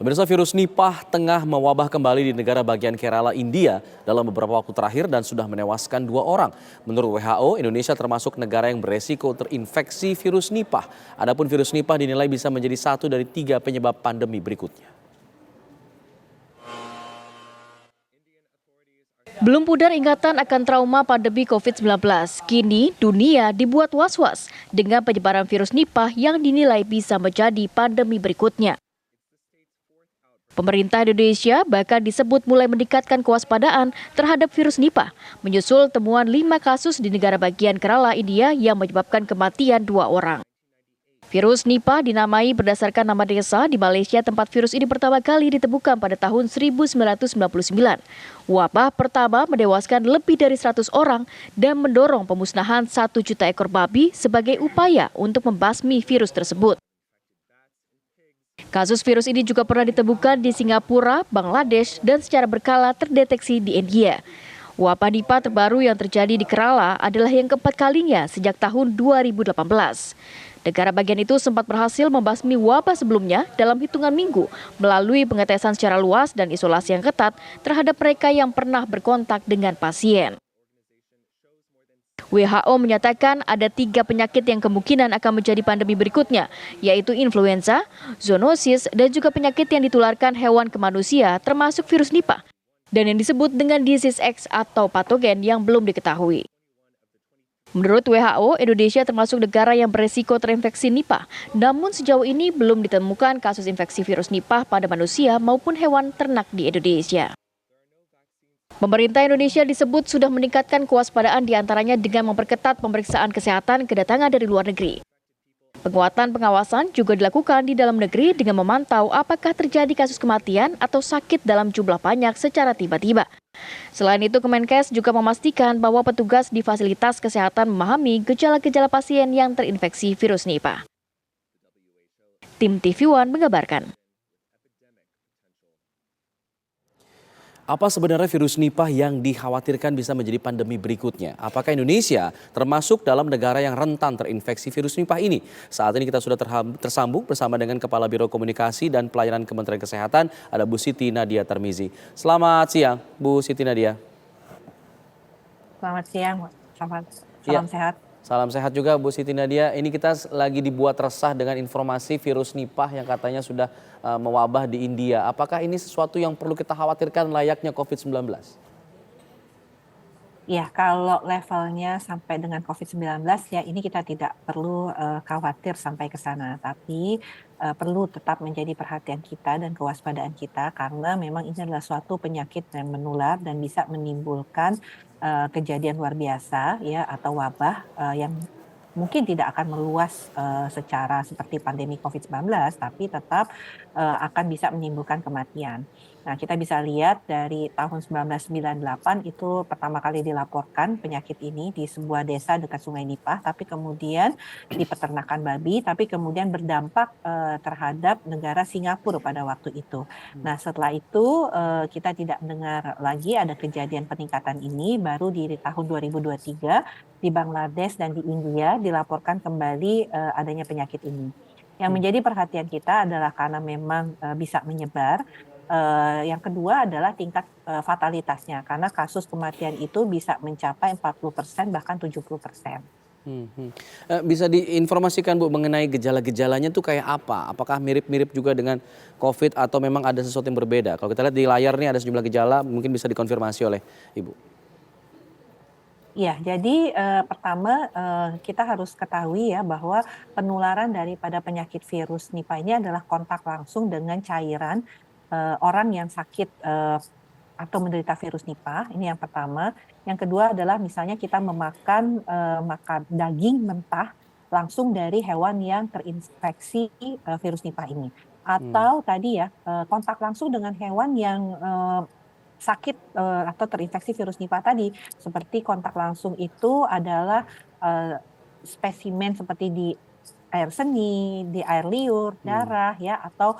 Pemirsa, virus Nipah tengah mewabah kembali di negara bagian Kerala, India dalam beberapa waktu terakhir dan sudah menewaskan 2 orang. Menurut WHO, Indonesia termasuk negara yang beresiko terinfeksi virus Nipah. Adapun virus Nipah dinilai bisa menjadi 1 dari 3 penyebab pandemi berikutnya. Belum pudar ingatan akan trauma pandemi COVID-19. Kini dunia dibuat was-was dengan penyebaran virus Nipah yang dinilai bisa menjadi pandemi berikutnya. Pemerintah Indonesia bahkan disebut mulai meningkatkan kewaspadaan terhadap virus Nipah, menyusul temuan 5 kasus di negara bagian Kerala, India yang menyebabkan kematian 2 orang. Virus Nipah dinamai berdasarkan nama desa di Malaysia tempat virus ini pertama kali ditemukan pada tahun 1999. Wabah pertama menewaskan lebih dari 100 orang dan mendorong pemusnahan 1 juta ekor babi sebagai upaya untuk membasmi virus tersebut. Kasus virus ini juga pernah ditemukan di Singapura, Bangladesh, dan secara berkala terdeteksi di India. Wabah Nipah terbaru yang terjadi di Kerala adalah yang keempat kalinya sejak tahun 2018. Negara bagian itu sempat berhasil membasmi wabah sebelumnya dalam hitungan minggu melalui pengetesan secara luas dan isolasi yang ketat terhadap mereka yang pernah berkontak dengan pasien. WHO menyatakan ada 3 penyakit yang kemungkinan akan menjadi pandemi berikutnya, yaitu influenza, zoonosis, dan juga penyakit yang ditularkan hewan ke manusia termasuk virus Nipah, dan yang disebut dengan disease X atau patogen yang belum diketahui. Menurut WHO, Indonesia termasuk negara yang beresiko terinfeksi Nipah, namun sejauh ini belum ditemukan kasus infeksi virus Nipah pada manusia maupun hewan ternak di Indonesia. Pemerintah Indonesia disebut sudah meningkatkan kewaspadaan diantaranya dengan memperketat pemeriksaan kesehatan kedatangan dari luar negeri. Penguatan pengawasan juga dilakukan di dalam negeri dengan memantau apakah terjadi kasus kematian atau sakit dalam jumlah banyak secara tiba-tiba. Selain itu, Kemenkes juga memastikan bahwa petugas di fasilitas kesehatan memahami gejala-gejala pasien yang terinfeksi virus Nipah. Tim TV One mengabarkan. Apa sebenarnya virus Nipah yang dikhawatirkan bisa menjadi pandemi berikutnya? Apakah Indonesia termasuk dalam negara yang rentan terinfeksi virus Nipah ini? Saat ini kita sudah tersambung bersama dengan Kepala Biro Komunikasi dan Pelayanan Kementerian Kesehatan, ada Bu Siti Nadia Tarmizi. Selamat siang, Bu Siti Nadia. Selamat siang, salam sehat. Salam sehat juga Bu Siti Nadia. Ini kita lagi dibuat resah dengan informasi virus Nipah yang katanya sudah mewabah di India. Apakah ini sesuatu yang perlu kita khawatirkan layaknya COVID-19? Ya, kalau levelnya sampai dengan COVID-19 ya ini kita tidak perlu khawatir sampai ke sana. Tapi perlu tetap menjadi perhatian kita dan kewaspadaan kita karena memang ini adalah suatu penyakit yang menular dan bisa menimbulkan kejadian luar biasa ya atau wabah yang mungkin tidak akan meluas secara seperti pandemi COVID-19, tapi tetap akan bisa menimbulkan kematian. Nah, kita bisa lihat dari tahun 1998 itu pertama kali dilaporkan penyakit ini di sebuah desa dekat Sungai Nipah, tapi kemudian di peternakan babi, tapi kemudian berdampak terhadap negara Singapura pada waktu itu. Nah, setelah itu kita tidak mendengar lagi ada kejadian peningkatan ini, baru di tahun 2023 di Bangladesh dan di India dilaporkan kembali adanya penyakit ini. Yang menjadi perhatian kita adalah karena memang bisa menyebar. Yang kedua adalah tingkat fatalitasnya, karena kasus kematian itu bisa mencapai 40% bahkan 70%. Bisa diinformasikan Bu mengenai gejala-gejalanya tuh kayak apa? Apakah mirip-mirip juga dengan COVID atau memang ada sesuatu yang berbeda? Kalau kita lihat di layar nih ada sejumlah gejala, mungkin bisa dikonfirmasi oleh Ibu. Ya, jadi pertama kita harus ketahui ya bahwa penularan daripada penyakit virus Nipah ini adalah kontak langsung dengan cairan orang yang sakit atau menderita virus Nipah. Ini yang pertama. Yang kedua adalah misalnya kita memakan daging mentah langsung dari hewan yang terinfeksi virus Nipah ini. Atau tadi ya kontak langsung dengan hewan yang sakit atau terinfeksi virus Nipah tadi, seperti kontak langsung itu adalah spesimen seperti di air seni, di air liur, darah ya, atau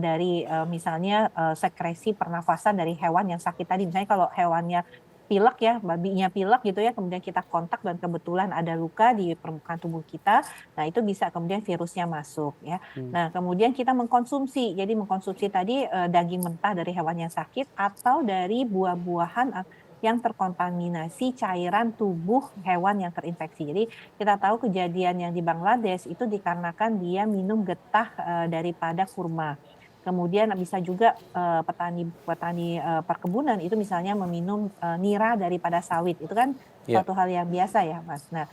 dari misalnya sekresi pernafasan dari hewan yang sakit tadi. Misalnya kalau hewannya pilek ya, babinya pilek gitu ya, kemudian kita kontak dan kebetulan ada luka di permukaan tubuh kita, nah itu bisa kemudian virusnya masuk ya. Nah kemudian kita mengkonsumsi, jadi mengkonsumsi tadi daging mentah dari hewan yang sakit atau dari buah-buahan yang terkontaminasi cairan tubuh hewan yang terinfeksi. Jadi kita tahu kejadian yang di Bangladesh itu dikarenakan dia minum getah daripada kurma. Kemudian bisa juga petani perkebunan itu misalnya meminum nira daripada sawit. Itu kan Ya. suatu hal yang biasa ya, Mas. Nah,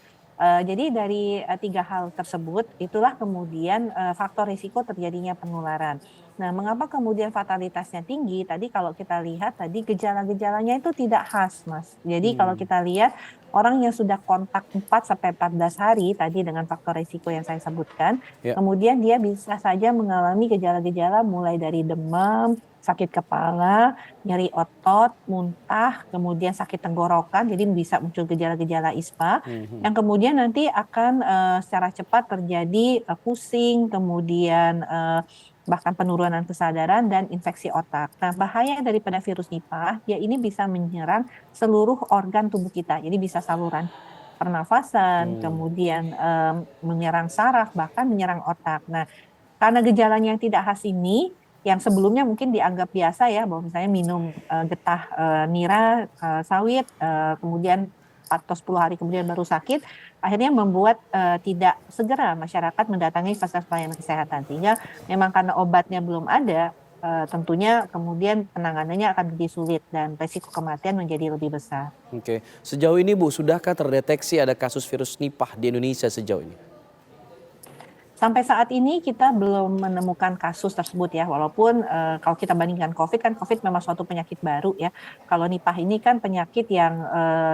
jadi dari 3 hal tersebut itulah kemudian faktor risiko terjadinya penularan. Nah, mengapa kemudian fatalitasnya tinggi? Tadi kalau kita lihat tadi gejala-gejalanya itu tidak khas, Mas. Jadi kalau kita lihat orang yang sudah kontak 4 sampai 14 hari tadi dengan faktor risiko yang saya sebutkan, Ya. kemudian dia bisa saja mengalami gejala-gejala mulai dari demam, sakit kepala, nyeri otot, muntah, kemudian sakit tenggorokan, jadi bisa muncul gejala-gejala ISPA, yang kemudian nanti akan secara cepat terjadi pusing, kemudian bahkan penurunan kesadaran dan infeksi otak. Nah, bahaya daripada virus Nipah, ya ini bisa menyerang seluruh organ tubuh kita, jadi bisa saluran pernafasan, kemudian menyerang saraf, bahkan menyerang otak. Nah, karena gejalanya yang tidak khas ini, yang sebelumnya mungkin dianggap biasa ya, bahwa misalnya minum getah nira, sawit, kemudian atau 10 hari kemudian baru sakit, akhirnya membuat tidak segera masyarakat mendatangi fasilitas pelayanan kesehatan. Sehingga memang karena obatnya belum ada, tentunya kemudian penanganannya akan lebih sulit dan resiko kematian menjadi lebih besar. Oke, sejauh ini Bu, sudahkah terdeteksi ada kasus virus Nipah di Indonesia sejauh ini? Sampai saat ini kita belum menemukan kasus tersebut ya, walaupun kalau kita bandingkan COVID kan COVID memang suatu penyakit baru ya. Kalau Nipah ini kan penyakit yang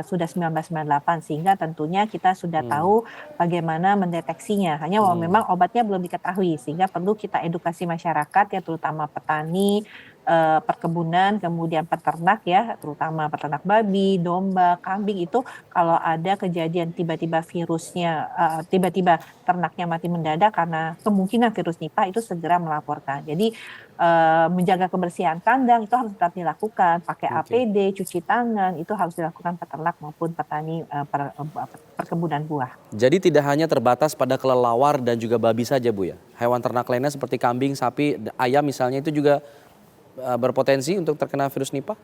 sudah 1998 sehingga tentunya kita sudah tahu bagaimana mendeteksinya. Hanya bahwa memang obatnya belum diketahui sehingga perlu kita edukasi masyarakat ya, terutama petani, perkebunan, kemudian peternak ya, terutama peternak babi, domba, kambing itu kalau ada kejadian tiba-tiba virusnya, tiba-tiba ternaknya mati mendadak karena kemungkinan virus Nipah itu segera melaporkan. Jadi menjaga kebersihan kandang itu harus tetap dilakukan, pakai APD, cuci tangan itu harus dilakukan peternak maupun petani perkebunan buah. Jadi tidak hanya terbatas pada kelelawar dan juga babi saja Bu ya? Hewan ternak lainnya seperti kambing, sapi, ayam misalnya itu juga berpotensi untuk terkena virus Nipah?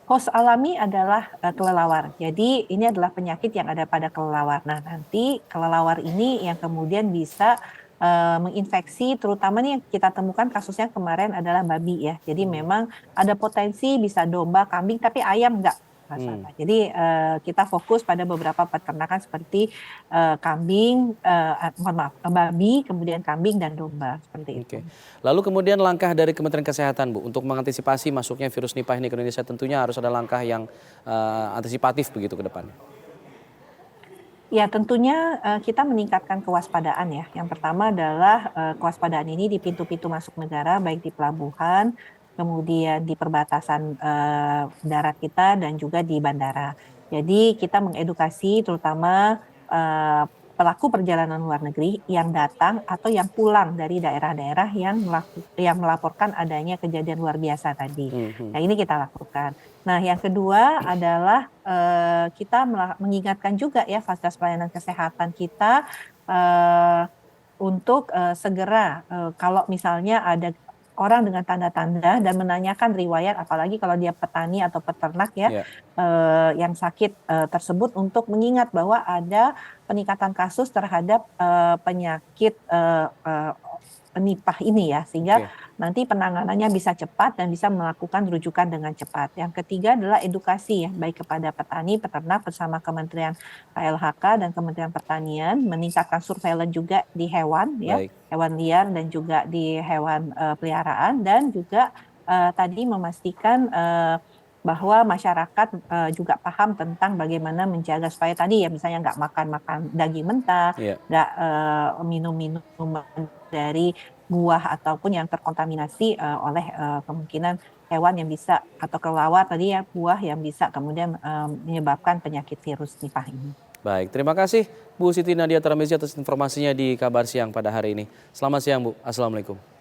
Host alami adalah kelelawar. Jadi ini adalah penyakit yang ada pada kelelawar. Nah, nanti kelelawar ini yang kemudian bisa menginfeksi, terutama nih yang kita temukan kasusnya kemarin adalah babi ya. Jadi memang ada potensi bisa domba, kambing, tapi ayam enggak masalah. Jadi kita fokus pada beberapa peternakan seperti kambing, babi, kemudian kambing dan domba seperti itu. Lalu kemudian langkah dari Kementerian Kesehatan Bu untuk mengantisipasi masuknya virus Nipah ini ke Indonesia, tentunya harus ada langkah yang antisipatif begitu ke depannya. Ya tentunya kita meningkatkan kewaspadaan ya. Yang pertama adalah kewaspadaan ini di pintu-pintu masuk negara, baik di pelabuhan, kemudian di perbatasan darat kita dan juga di bandara. Jadi kita mengedukasi terutama pelaku perjalanan luar negeri yang datang atau yang pulang dari daerah-daerah yang melaporkan adanya kejadian luar biasa tadi. Nah ini kita lakukan. Nah yang kedua adalah kita mengingatkan juga ya fasilitas pelayanan kesehatan kita untuk segera kalau misalnya ada orang dengan tanda-tanda dan menanyakan riwayat, apalagi kalau dia petani atau peternak ya, yang sakit tersebut untuk mengingat bahwa ada peningkatan kasus terhadap penyakit Nipah ini ya, sehingga nanti penanganannya bisa cepat dan bisa melakukan rujukan dengan cepat. Yang ketiga adalah edukasi ya, baik kepada petani, peternak bersama Kementerian KLHK dan Kementerian Pertanian, meningkatkan surveillance juga di hewan ya, hewan liar dan juga di hewan peliharaan, dan juga tadi memastikan bahwa masyarakat juga paham tentang bagaimana menjaga supaya tadi ya misalnya nggak makan daging mentah, nggak minum minuman dari buah ataupun yang terkontaminasi oleh kemungkinan hewan yang bisa atau kelelawar tadi ya, buah yang bisa kemudian menyebabkan penyakit virus Nipah ini. Baik, terima kasih Bu Siti Nadia Tarmizi atas informasinya di Kabar Siang pada hari ini. Selamat siang Bu, Assalamualaikum.